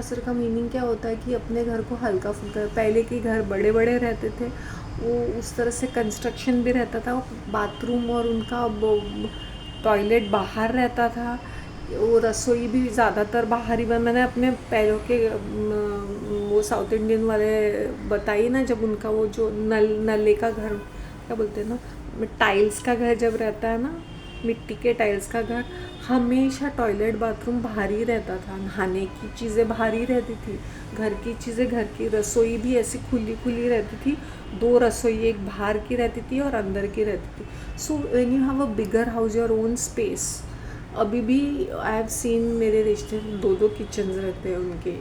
वास्तुशास्त्र का मीनिंग क्या होता है कि अपने घर को हल्का फुल्का, पहले के घर बड़े बड़े रहते थे, वो उस तरह से कंस्ट्रक्शन भी रहता था, बाथरूम और उनका टॉयलेट बाहर रहता था, वो रसोई भी ज़्यादातर बाहर ही मैंने अपने पैरों के वो साउथ इंडियन वाले बताई ना, जब उनका वो जो नले का घर क्या बोलते हैं ना, टाइल्स का घर जब रहता है ना, मिट्टी के टाइल्स का घर, हमेशा टॉयलेट बाथरूम बाहर ही रहता था, नहाने की चीज़ें बाहर ही रहती थी, घर की चीज़ें घर की, रसोई भी ऐसी खुली खुली रहती थी, 2 रसोई, एक बाहर की रहती थी और अंदर की रहती थी। So when you have a bigger house, your own space, अभी भी आई हैव सीन मेरे रिश्ते 2 किचन्स रहते हैं उनके,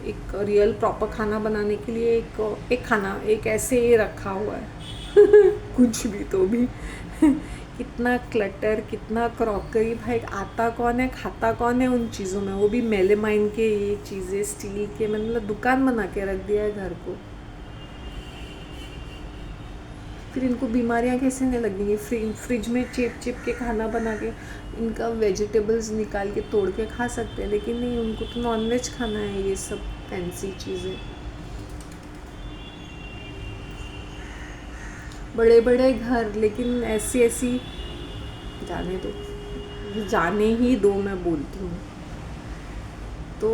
एक रियल प्रॉपर खाना बनाने के लिए, एक खाना एक ऐसे ही रखा हुआ है कुछ भी तो भी कितना क्लटर, कितना क्रॉकरी, भाई आता कौन है, खाता कौन है उन चीज़ों में, वो भी मेलेमाइन के ये चीज़ें, स्टील के, मतलब दुकान बना के रख दिया है घर को। फिर इनको बीमारियां कैसे नहीं लगेंगी, फ्रिज में चिप के खाना बना के इनका वेजिटेबल्स निकाल के तोड़ के खा सकते हैं, लेकिन नहीं, उनको तो नॉनवेज खाना है, ये सब फैंसी चीज़ें। बड़े बड़े घर, लेकिन ऐसी जाने दो, जाने ही दो, मैं बोलती हूँ। तो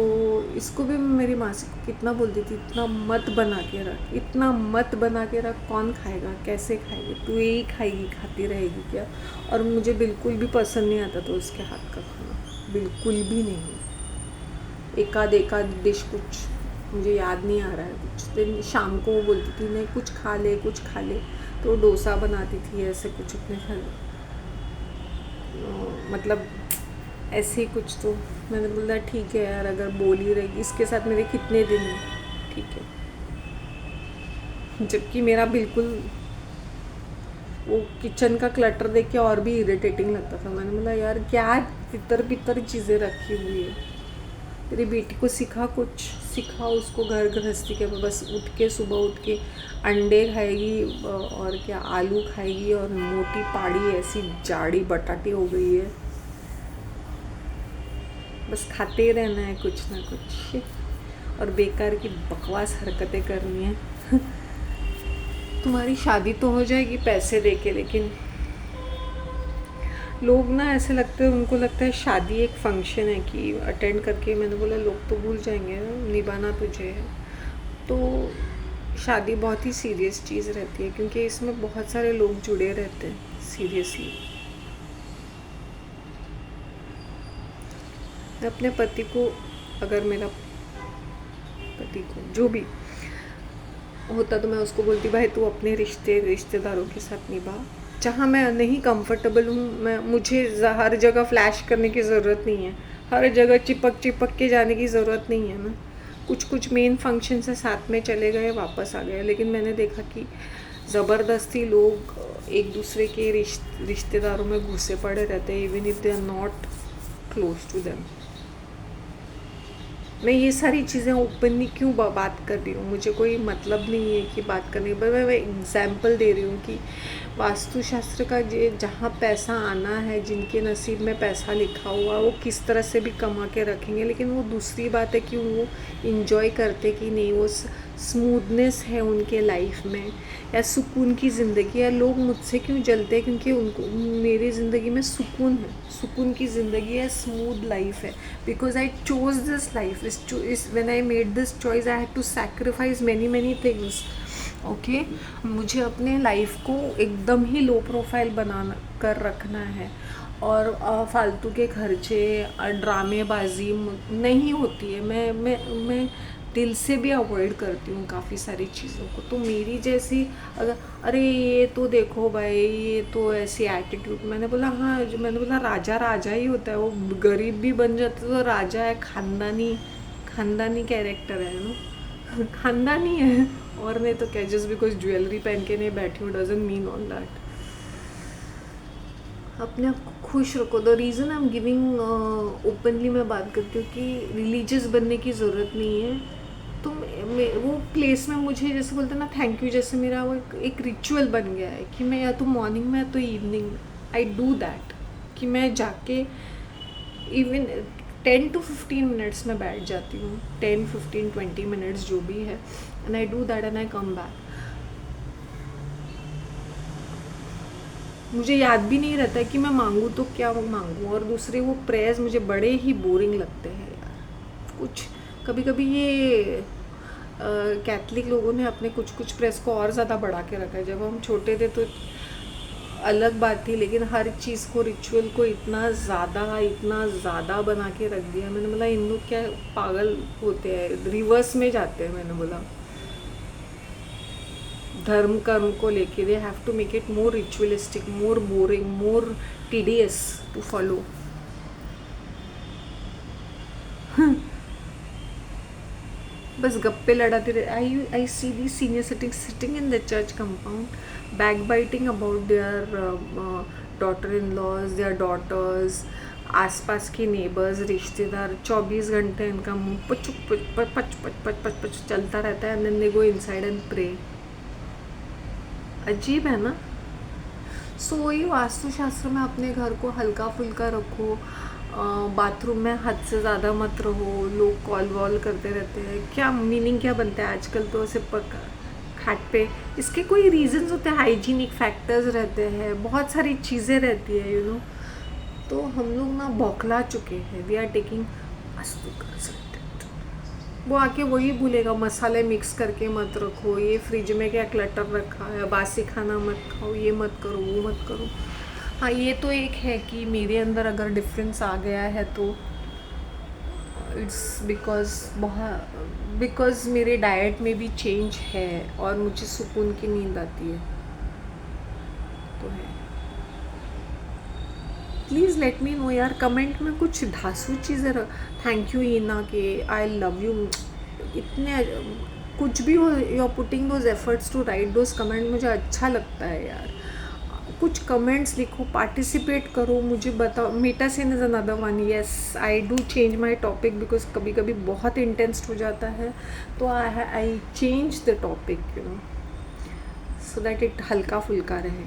इसको भी मेरी मासी को कितना बोलती थी, इतना मत बना के रख, इतना मत बना के रख, कौन खाएगा, कैसे खाएगी, तू यही खाएगी, खाती रहेगी क्या। और मुझे बिल्कुल भी पसंद नहीं आता था उसके हाथ का खाना, बिल्कुल भी नहीं। एकाध डिश कुछ मुझे याद नहीं आ रहा है, कुछ दिन शाम को वो बोलती थी नहीं कुछ खा ले, कुछ खा ले, तो डोसा बनाती थी ऐसे कुछ अपने घर, मतलब ऐसे ही कुछ। तो मैंने बोला ठीक है यार, अगर बोल ही रही, इसके साथ मेरे कितने दिन हैं, ठीक है। जबकि मेरा बिल्कुल वो किचन का क्लटर देख के और भी इरिटेटिंग लगता था। मैंने बोला यार क्या तितर चीज़ें रखी हुई है, तेरी बेटी को सिखा उसको घर गृहस्थी के, बस उठ के सुबह उठ के अंडे खाएगी और क्या आलू खाएगी, और मोटी पाड़ी ऐसी जाड़ी बटाटी हो गई है, बस खाते ही रहना है कुछ ना कुछ, और बेकार की बकवास हरकतें करनी है तुम्हारी शादी तो हो जाएगी पैसे दे के, लेकिन लोग ना ऐसे लगते हैं, उनको लगता है शादी एक फंक्शन है कि अटेंड करके, मैंने बोला लोग तो भूल जाएंगे निभाना तुझे है। तो शादी बहुत ही सीरियस चीज़ रहती है, क्योंकि इसमें बहुत सारे लोग जुड़े रहते हैं सीरियसली। मैं अपने पति को, अगर मेरा पति को जो भी होता तो मैं उसको बोलती भाई तू अपने रिश्तेदारों के साथ निभा, जहाँ मैं नहीं कंफर्टेबल हूँ, मुझे हर जगह फ्लैश करने की ज़रूरत नहीं है, हर जगह चिपक के जाने की ज़रूरत नहीं है ना। कुछ मेन फंक्शन से साथ में चले गए, वापस आ गए, लेकिन मैंने देखा कि ज़बरदस्ती लोग एक दूसरे के रिश्तेदारों में घुसे पड़े रहते हैं, even if they are not close to them. मैं ये सारी चीज़ें ओपनली क्यों बात कर रही हूँ, मुझे कोई मतलब नहीं है कि बात करने की, मैं एग्जाम्पल दे रही हूँ कि वास्तुशास्त्र का जहाँ पैसा आना है, जिनके नसीब में पैसा लिखा हुआ, वो किस तरह से भी कमा के रखेंगे, लेकिन वो दूसरी बात है कि वो इंजॉय करते कि नहीं, वो स्मूथनेस है उनके लाइफ में, या सुकून की ज़िंदगी। या लोग मुझसे क्यों जलते हैं, क्योंकि उनको मेरी ज़िंदगी में सुकून है, सुकून की ज़िंदगी है, स्मूथ लाइफ है, because I chose this life, when I made this choice I had to sacrifice many things. Okay, मुझे अपने लाइफ को एकदम ही लो प्रोफाइल बना कर रखना है, और फालतू के खर्चे, ड्रामेबाजी नहीं होती है। मैं दिल से भी अवॉइड करती हूँ काफ़ी सारी चीज़ों को। तो मेरी जैसी अगर अरे ये तो देखो भाई, ये तो ऐसी एटीट्यूड, मैंने बोला हाँ, मैंने बोला राजा ही होता है, वो गरीब भी बन जाता तो राजा है, खानदानी कैरेक्टर है ना खानदानी है, और नहीं तो क्या, जस्ट बिकॉज ज्वेलरी पहन के नहीं बैठी हूँ डजंट मीन ऑल दैट। अपने आप को खुश रखो। The reason I am giving openly मैं बात करती हूँ कि रिलीजियस बनने की ज़रूरत नहीं है। तो वो प्लेस में मुझे जैसे बोलते हैं ना थैंक यू, जैसे मेरा वो एक रिचुअल बन गया है कि मैं या तो मॉर्निंग में या तो इवनिंग आई डू दैट, कि मैं जाके इवन 10 to 15 मिनट्स में बैठ जाती हूँ, 10, 15, 20 मिनट्स जो भी है, and I do that and I come back. मुझे याद भी नहीं रहता है कि मैं मांगूँ तो क्या मांगूँ. और दूसरे वो प्रेयर्स मुझे बड़े ही बोरिंग लगते हैं यार. कुछ कभी कभी ये कैथलिक लोगों ने अपने कुछ कुछ प्रेयर्स को और ज़्यादा बढ़ा के रखा है. जब हम छोटे थे तो अलग बात थी, लेकिन हर चीज़ को, रिचुअल को इतना ज़्यादा बना के रख दिया. मैंने बोला इन लोग क्या पागल होते हैं, रिवर्स में जाते हैं. मैंने बोला धर्म कर्म को लेके they have to make it more ritualistic, more boring, more tedious to follow. बस गप्पे लड़ाते रहे. I see the senior sitting in the church compound, back biting about their daughter in laws, their daughters, आसपास के neighbours, रिश्तेदार. 24 घंटे इनका मुंह पच पच पच पच पच पच चलता रहता है. And then they go inside and pray. अजीब है ना. सो वही वास्तुशास्त्र में अपने घर को हल्का फुल्का रखो. बाथरूम में हद से ज़्यादा मत रहो. लोग कॉल वॉल करते रहते हैं, क्या मीनिंग क्या बनता है आजकल तो ऐसे खाट पे. इसके कोई रीजंस होते हैं, हाइजीनिक फैक्टर्स रहते हैं, बहुत सारी चीज़ें रहती है यू नो. तो हम लोग ना बौखला चुके हैं. We are taking vastu consultant. वो आके वही भूलेगा, मसाले मिक्स करके मत रखो, ये फ्रिज में क्या क्लटर रखा है, बासी खाना मत खाओ, ये मत करो, वो मत करो. हाँ ये तो एक है कि मेरे अंदर अगर डिफरेंस आ गया है तो इट्स बिकॉज मेरे डाइट में भी चेंज है और मुझे सुकून की नींद आती है. तो है. प्लीज़ लेट मी नो यार, कमेंट में कुछ धांसू चीज़ें. थैंक यू ईना के आई लव यू. इतने कुछ भी हो, you are putting those efforts to write those comment. मुझे अच्छा लगता है यार. कुछ कमेंट्स लिखो, पार्टिसिपेट करो, मुझे बताओ. Meta Sen is another one. Yes I do change my topic because कभी कभी बहुत इंटेंस हो जाता है, तो I change the topic you know, so that it हल्का फुल्का रहे.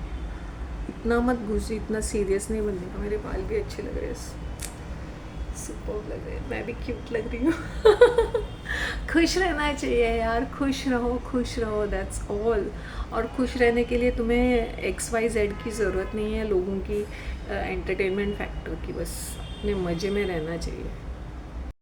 इतना मत घुसी, इतना सीरियस नहीं बनने का. मेरे बाल भी अच्छे लग रहे हैं, सुपर लग रहे हैं, मैं भी क्यूट लग रही हूँ. खुश रहना चाहिए यार. खुश रहो दैट्स ऑल. और खुश रहने के लिए तुम्हें XYZ की ज़रूरत नहीं है, लोगों की एंटरटेनमेंट फैक्टर की. बस अपने मज़े में रहना चाहिए.